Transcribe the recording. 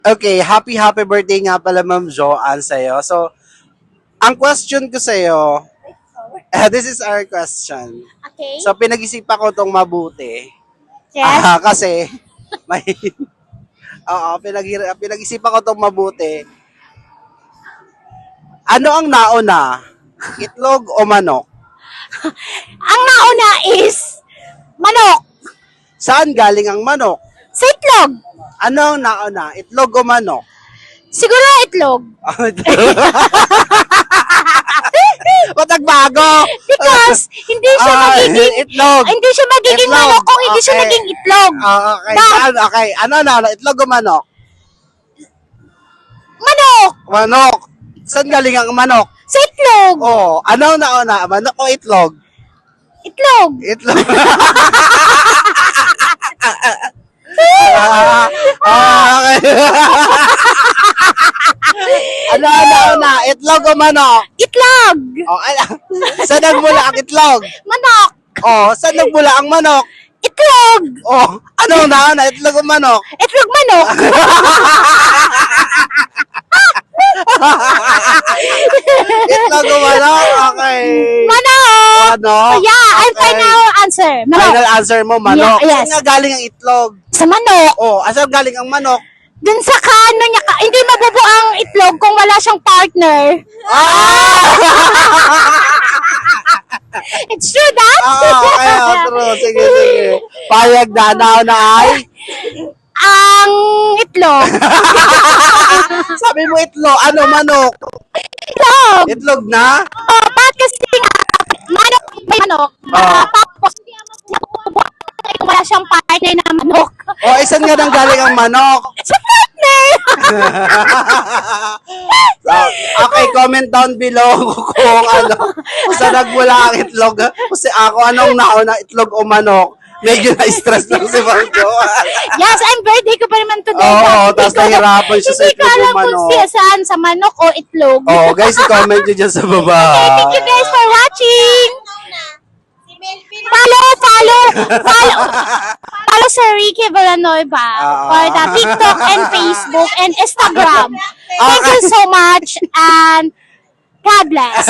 Okay, happy birthday nga pala Ma'am Joanne sa'yo. So, ang question ko sa'yo, this is our question. Okay. So, pinag-isipan ko itong mabuti. Yes. Kasi, may, pinag-isipan ko itong mabuti. Ano ang nauna? Itlog o manok? Ang nauna is manok. Saan galing ang manok? Sa itlog. Ano ang nauna? Itlog o manok? Siguro itlog. Ba't nagbago? Because hindi siya magiging Itlog. hindi siya magiging Itlog. manok kung hindi siya Okay. naging itlog. Okay. Saan? Okay. Ano na? Itlog o manok? Manok. Manok. Saan galing ang manok? Sa itlog. Oh, ano ang nauna? Manok o itlog? Itlog. Itlog. Okay. Ano ang nauna? Itlog o manok? Itlog. Oh, saan nagmula ang itlog? Manok. Oh, saan nagmula ang manok? Itlog. Oh, ano ang nauna? Itlog o manok? Itlog manok. Itlog o manok? Okay. Manok. Manok? Yeah, I'm Okay. final answer. Manok. Final answer mo, manok. Yeah, yes. Saan nga galing ang itlog? Sa manok. Oh, asan galing ang manok? Dun sa kano niya, hindi mabubuo ang itlog kung wala siyang partner. It's true that? Okay, true. Sige. Payag na ay. Ang itlog. Sabi mo itlog. Ano, manok? Itlog. Itlog na? Oh, bakit kasi nga, manok, may manok. Tapos, nabubuo kung wala siyang partner na manok. Oh, isan nga nang galing ang manok? Sa partner! So, okay, comment down below kung ano, kung saan nagmula ang itlog. Kasi ako, anong nauna, itlog o manok? Medyo na-stress lang si Marjo. Yes, I'm birthday ko pa naman today. Oo, Hindi tapos ko- nahirapan siya sa Hindi ko itlog o alam kung manok. siya saan, sa manok o itlog. Oh, guys, i-comment nyo dyan sa baba. Okay, thank you guys for watching. Follow Sir Ricky Villanueva for the TikTok and Facebook and Instagram. Thank you so much and God bless.